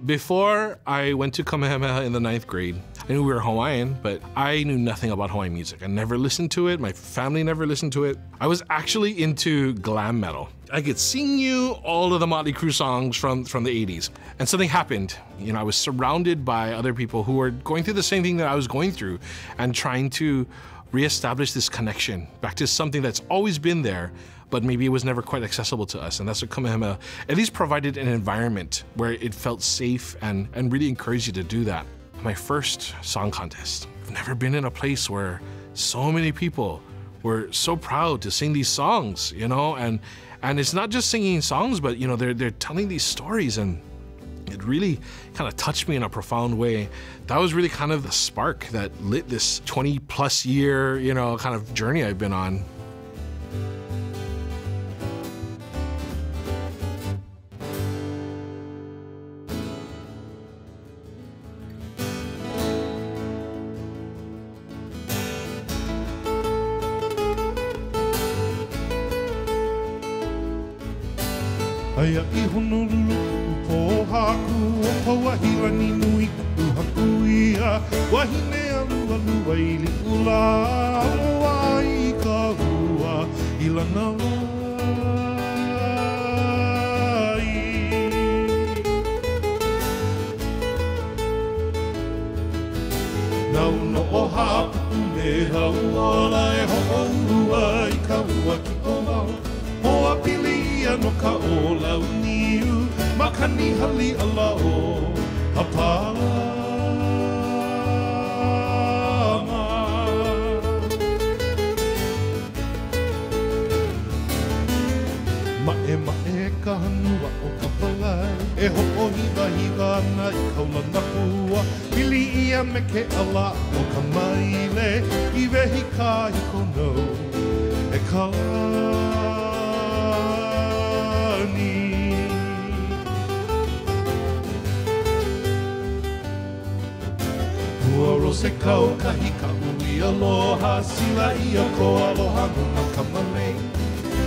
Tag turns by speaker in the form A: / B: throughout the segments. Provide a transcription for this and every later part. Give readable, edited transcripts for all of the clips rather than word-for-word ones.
A: Before I went to Kamehameha in the 9th grade, I knew we were Hawaiian, but I knew nothing about Hawaiian music. I never listened to it. My family never listened to it. I was actually into glam metal. I could sing you all of the Motley Crue songs from the 80s. And something happened. You know, I was surrounded by other people who were going through the same thing that I was going through and trying to reestablish this connection back to something that's always been there, but maybe it was never quite accessible to us. And that's what Kamehameha at least provided an environment where it felt safe and really encouraged you to do that. My first song contest. I've never been in a place where so many people were so proud to sing these songs, you know, and it's not just singing songs, but you know, they're telling these stories, and it really kind of touched me in a profound way. That was really kind of the spark that lit this 20+ year, you know, kind of journey I've been on.
B: Aia I Honolulu po haku o Pauahirani nui ku haku ia wahine alu I li'ula aloha I ka hua I lana lai. Nau no o hapu me hauola e ho'ourua I ka hua ki o mau Hoa pili no ka olau niu makani hali ala o hapanga. Mae ka hanua o ka palai e ho'ohiwa hiwa ana I kaulana pua pili ia me ke ala o ka maile I wehi ka hikono e ka Uro se kau kahi ka ui aloha sila ia ko aloha nuna kamale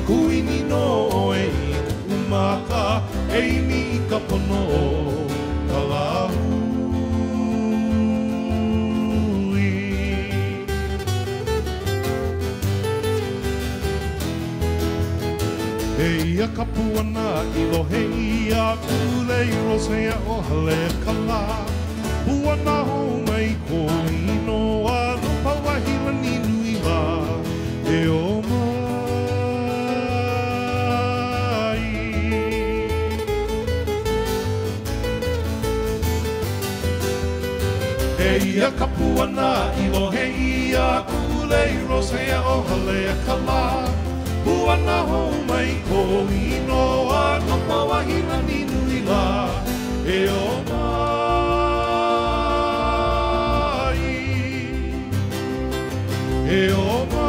B: Kuini no e I umaka e ini I ka pono o ka lahui E ia ka puana I lohe ia kule I rosea o hale ka la Puana ho mai ko inoa no Pauahirani nui la e o mai. E ia ka puana I lohe ia kule I rosea o halea ka la Puana ho mai ko inoa no Pauahirani nui la e o mai. E o mai.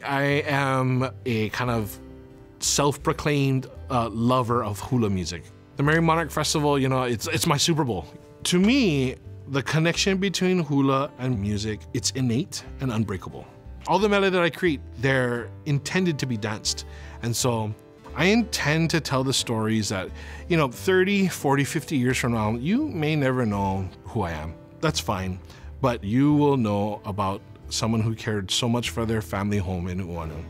A: I am a kind of self-proclaimed lover of hula music. The Merry Monarch Festival, you know, it's my Super Bowl. To me, the connection between hula and music, it's innate and unbreakable. All the mele that I create, they're intended to be danced. And so I intend to tell the stories that, you know, 30, 40, 50 years from now, you may never know who I am. That's fine. But you will know about someone who cared so much for their family home in Nu'uanu.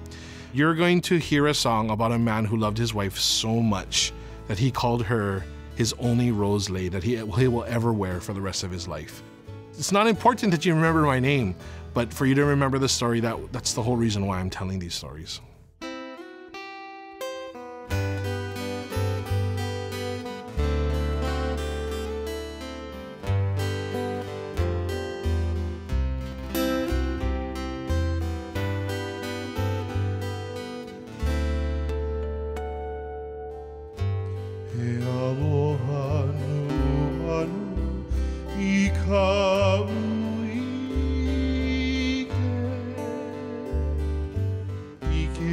A: You're going to hear a song about a man who loved his wife so much that he called her his only rose lei that he will ever wear for the rest of his life. It's not important that you remember my name, but for you to remember the story, that's the whole reason why I'm telling these stories.
B: Aloha Nu'uanu I ka uike I ke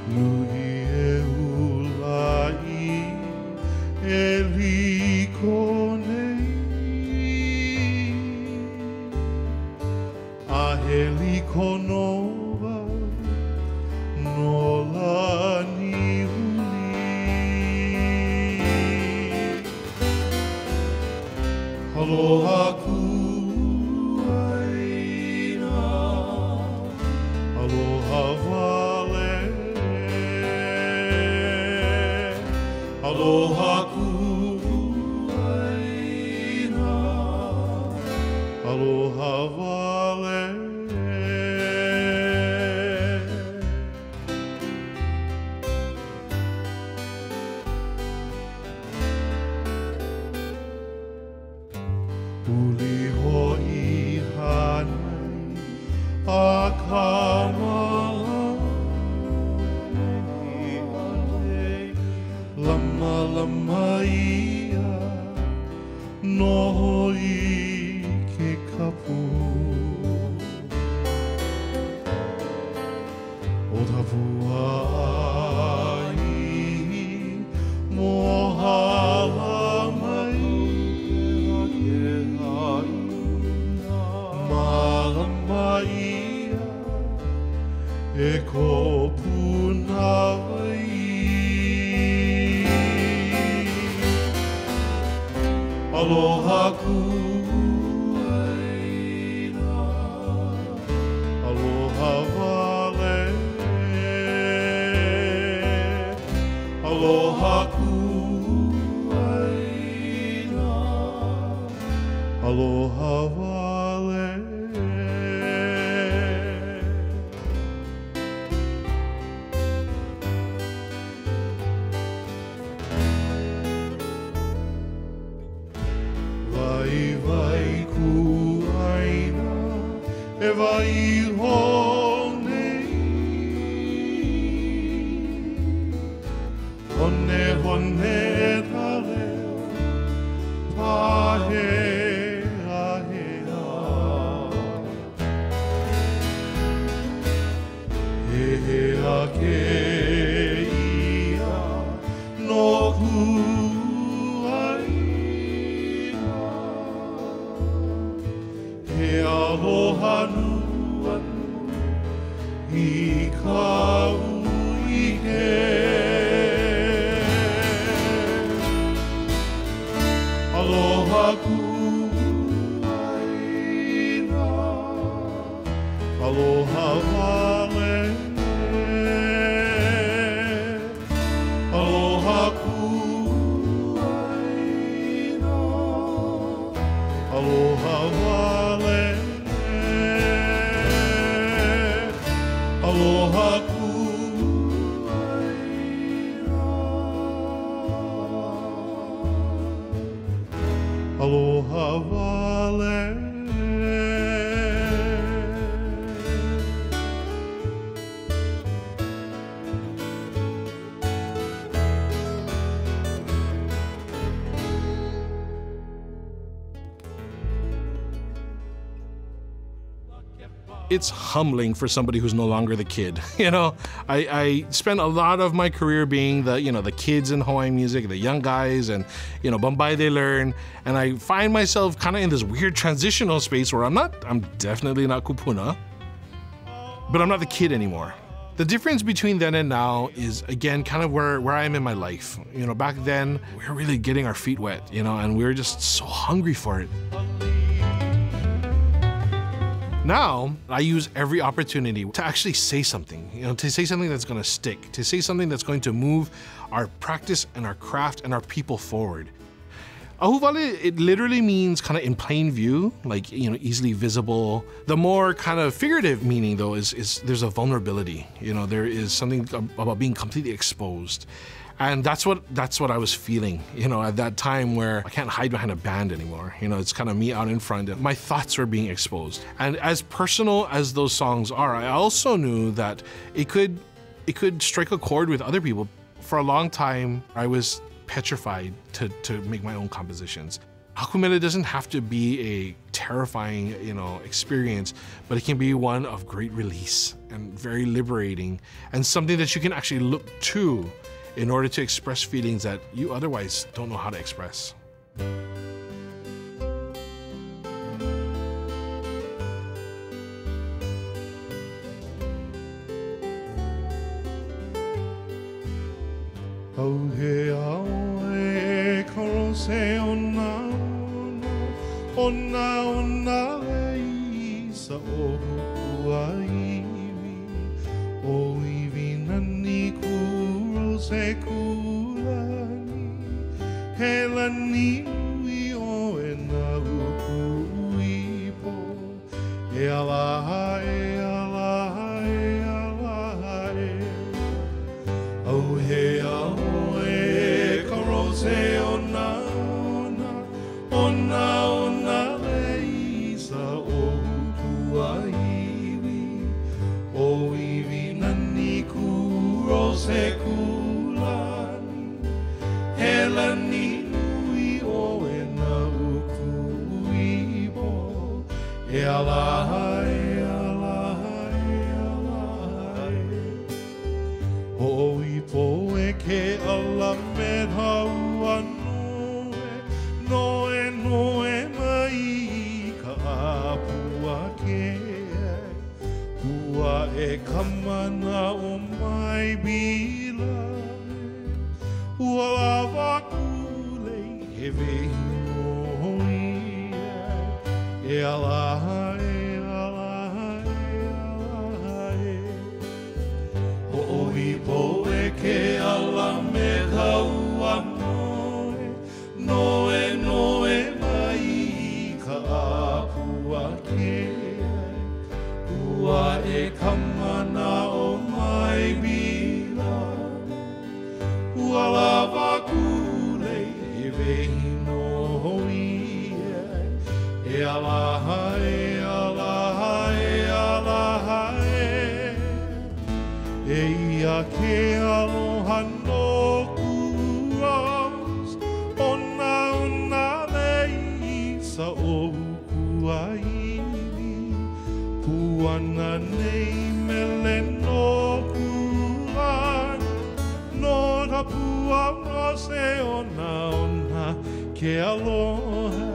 B: Nui e ulai e liko nei a he liko nova no lani uli Aloha kuaina Aloha vale Aloha kuaina Aloha vale Uli ho'i hanai a kamahani Lama lama ia noho i ke kapu O tawua ai mohala mai Malama ia e kopuna ai Aloha kuaina Aloha vale Aloha kuaina Aloha vale Vai vai kuaina e vai honei Hone hone e tale pahe ahea He he a ke ia no Aloha Nu'uanu I ka uike Aloha kuaina Aloha vale Aloha kuaina Aloha vale Aloha kuaina Aloha vale
A: It's humbling for somebody who's no longer the kid. You know, I spent a lot of my career being the kids in Hawaiian music, the young guys, and Bombay they learn. And I find myself kind of in this weird transitional space where I'm definitely not kupuna, but I'm not the kid anymore. The difference between then and now is, again, kind of where I am in my life. Back then, we were really getting our feet wet, and we were just so hungry for it. Now, I use every opportunity to actually say something, to say something that's going to stick, to say something that's going to move our practice and our craft and our people forward. Ahuvale, it literally means kind of in plain view, like, easily visible. The more kind of figurative meaning, though, is there's a vulnerability. There is something about being completely exposed. And that's what I was feeling, at that time where I can't hide behind a band anymore. It's kind of me out in front. My thoughts were being exposed. And as personal as those songs are, I also knew that it could strike a chord with other people. For a long time, I was petrified to make my own compositions. Haku mele doesn't have to be a terrifying, experience, but it can be one of great release and very liberating, and something that you can actually look to in order to express feelings that you otherwise don't know how to express.
B: Au he ao e korose Onaona e sa o huaiwi o iwi nani kuro se kulani he lani nui o e na uku ipo e alaha e alaha e alaha e au he ao e korose Onaona lei sa o huaiwi o iwi nani kuro se kulani he lani nui o e na uku ipo e alaha e alaha e alaha e o ipo e ke ala me hauanu Noe mai ka apua ke Hua e kamana o mai bila Hua lava kule he vehi ia E alaha e alaha e alaha e Ho ipo e ke ala me kaua Noe mai ka apua ke Hua e kamana o mai bila Hua lava kule e vehi no ia E alaha e alaha e alaha e E ia ke aloha no sa o kuaiwi puana nei mele no kulani no ta pua rose ona ke aloha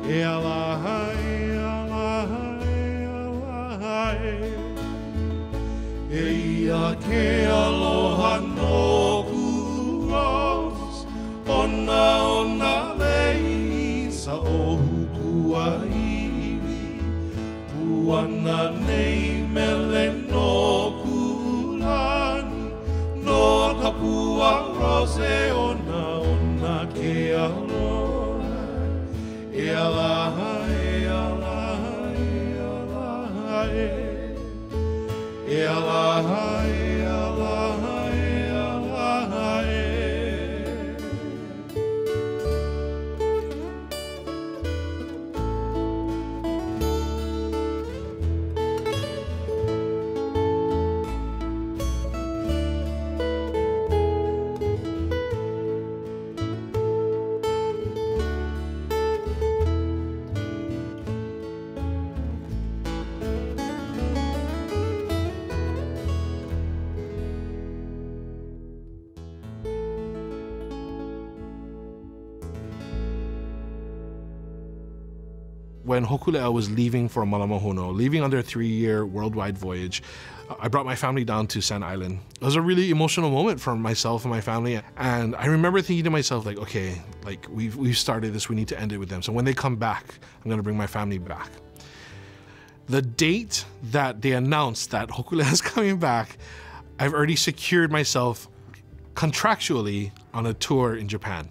B: e alaha e alaha e alaha e ia ke aloha no kuros ona lei sa o hukuaiwi puana nei mele no kulani no tapua rose ona ke aloha e alaha e alaha e alaha e alaha e alaha e alaha e
A: When Hokulea was leaving for Malamahono, leaving on their 3-year worldwide voyage, I brought my family down to Sand Island. It was a really emotional moment for myself and my family. And I remember thinking to myself, like, okay, like we've started this, we need to end it with them. So when they come back, I'm gonna bring my family back. The date that they announced that Hokulea is coming back, I've already secured myself contractually on a tour in Japan.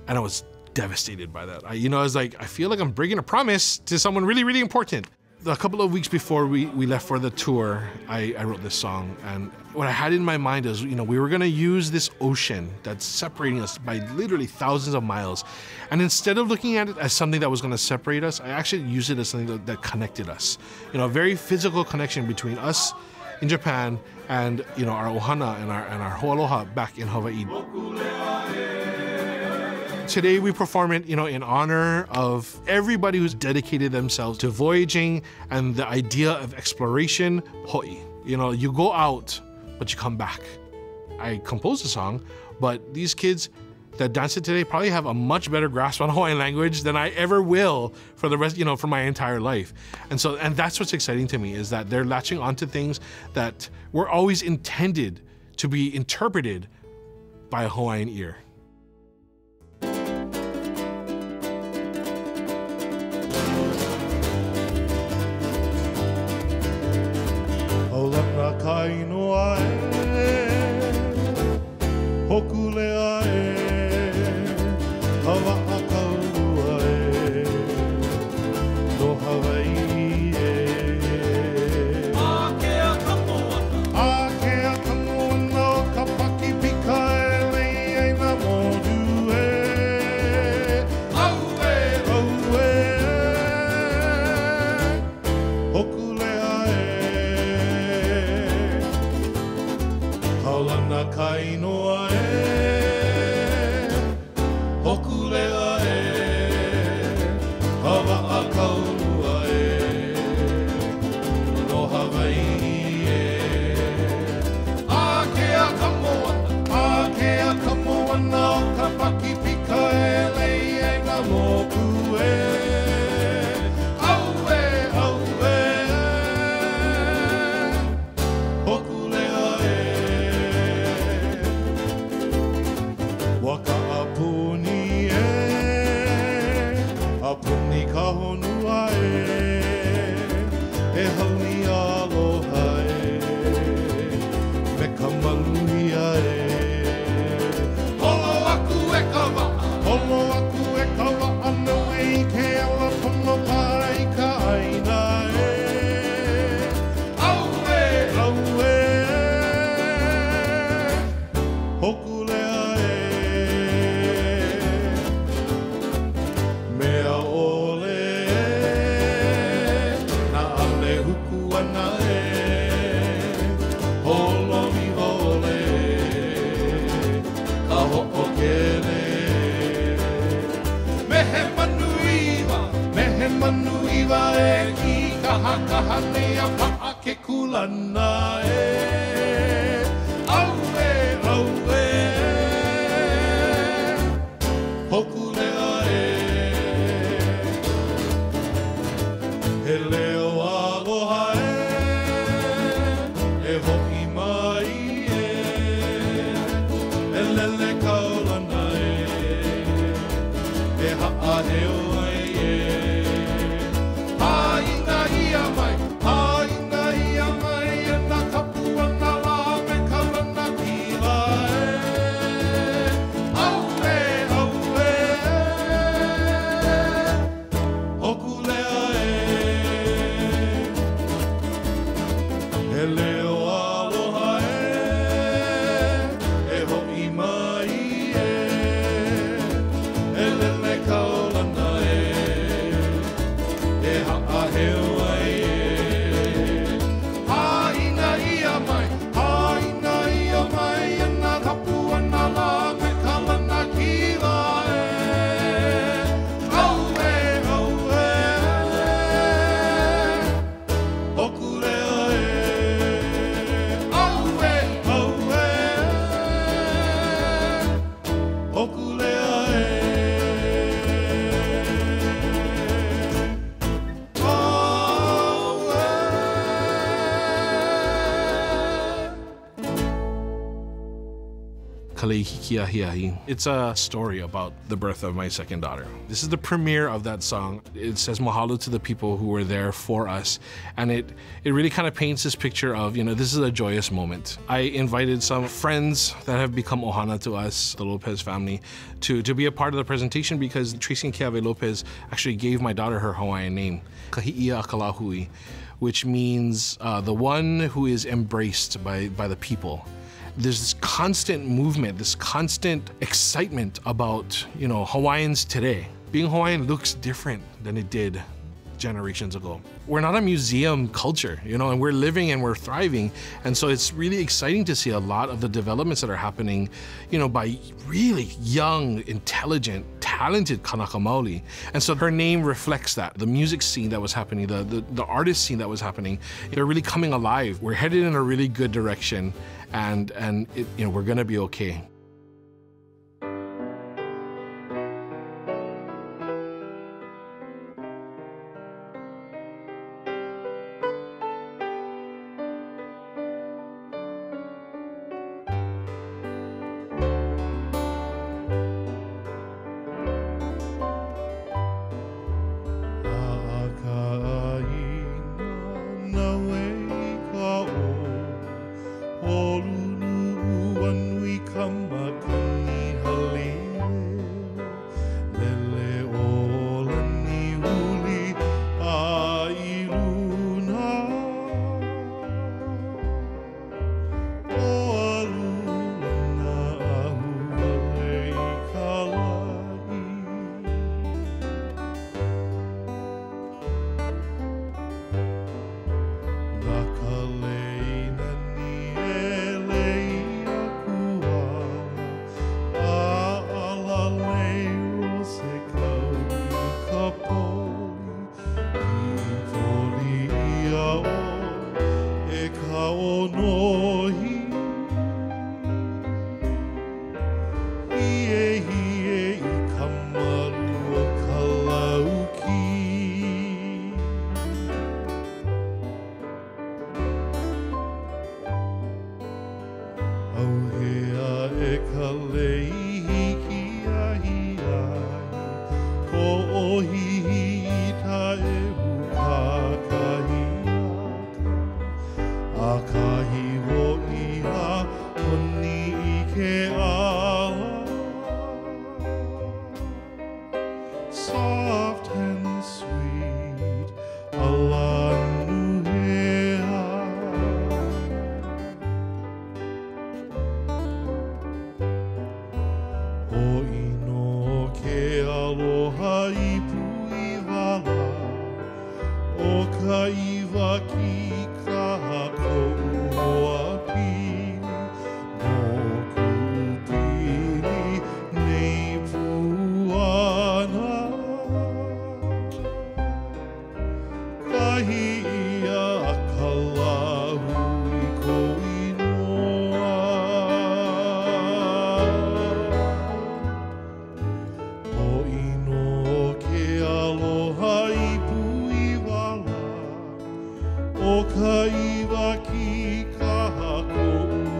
A: And I was devastated by that. I was like, I feel like I'm breaking a promise to someone really, really important. A couple of weeks before we left for the tour, I wrote this song. And what I had in my mind is, we were gonna use this ocean that's separating us by literally thousands of miles. And instead of looking at it as something that was gonna separate us, I actually used it as something that connected us. A very physical connection between us in Japan and, our ohana and our ho'aloha back in Hawaii. Today we perform it, in honor of everybody who's dedicated themselves to voyaging and the idea of exploration, hoi. You go out, but you come back. I composed a song, but these kids that dance it today probably have a much better grasp on Hawaiian language than I ever will for the rest, for my entire life. And that's what's exciting to me, is that they're latching onto things that were always intended to be interpreted by a Hawaiian ear. Lei Hiki Ahiahi. It's a story about the birth of my second daughter. This is the premiere of that song. It says mahalo to the people who were there for us, and it really kind of paints this picture of, this is a joyous moment. I invited some friends that have become ohana to us, the Lopez family, to be a part of the presentation, because Tracy and Keave Lopez actually gave my daughter her Hawaiian name, Kahi'ia Akalahui, which means the one who is embraced by the people. There's this constant movement, this constant excitement about, Hawaiians today. Being Hawaiian looks different than it did generations ago. We're not a museum culture, and we're living and we're thriving. And so it's really exciting to see a lot of the developments that are happening, by really young, intelligent, talented kanaka maoli. And so her name reflects that. The music scene that was happening, the artist scene that was happening, they're really coming alive. We're headed in a really good direction, and we're gonna be okay.
B: Lei Hiki Ahiahi, o hihi tae akahi o iha honi I ke ala. Soft and sweet, Aloha Nu'uanu. O ino ke aloha I pui wala, o ka iwa ki ka haku hoa pili, no kupili nei puana. Kahi ia ka lahu I ko inoa. O ino ke aloha I pui wala, o ka iwa ki ka hako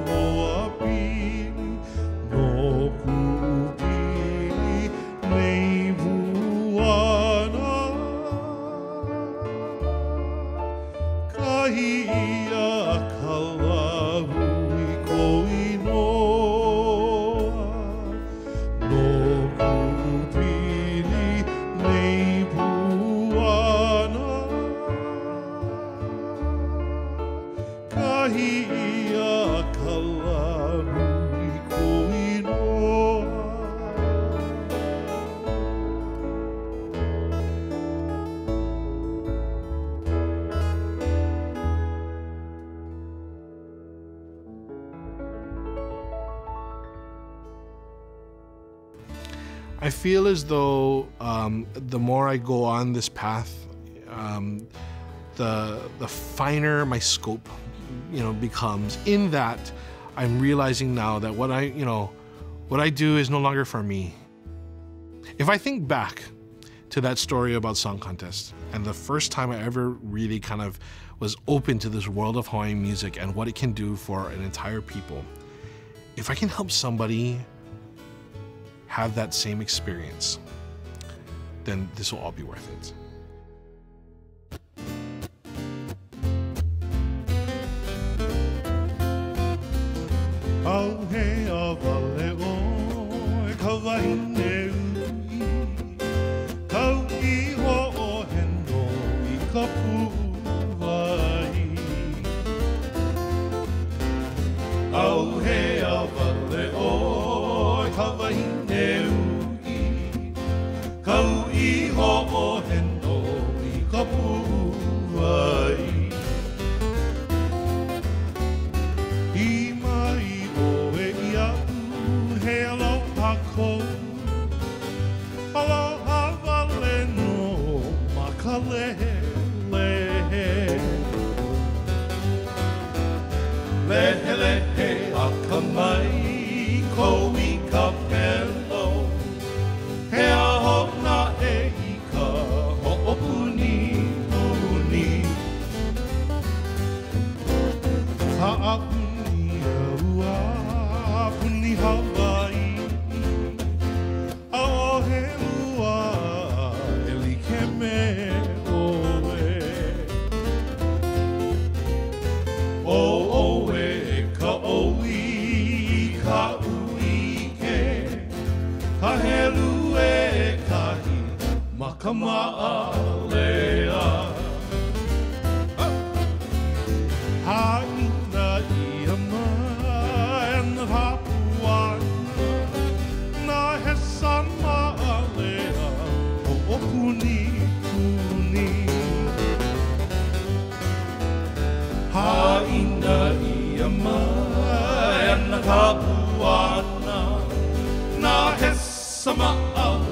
B: hoa pili, no kupili nei puana. Kahi ia ka lahu I ko inoa, no kupili nei puana. Kahi ia ka lahu I ko inoa.
A: I feel as though the more I go on this path, the finer my scope, becomes. In that, I'm realizing now that what I do is no longer for me. If I think back to that story about Song Contest and the first time I ever really kind of was open to this world of Hawaiian music and what it can do for an entire people, if I can help somebody have that same experience, then this will all be worth it.
B: Au he awale o e ka wahine ui, kau iho o heno I ka puwai. Au he awale o e ka wahine ui, kau iho o heno I ka puwai. I mai o e iau he aloha kou, Hawaii. A he ua e like me oe. O e ka oi ka uike. Ka helu e kahi ma ka maalea. Haina ia mai na hapuana. Na he sama alea o kuni kuni. Haina ia mai na hapuana. Na he sama alea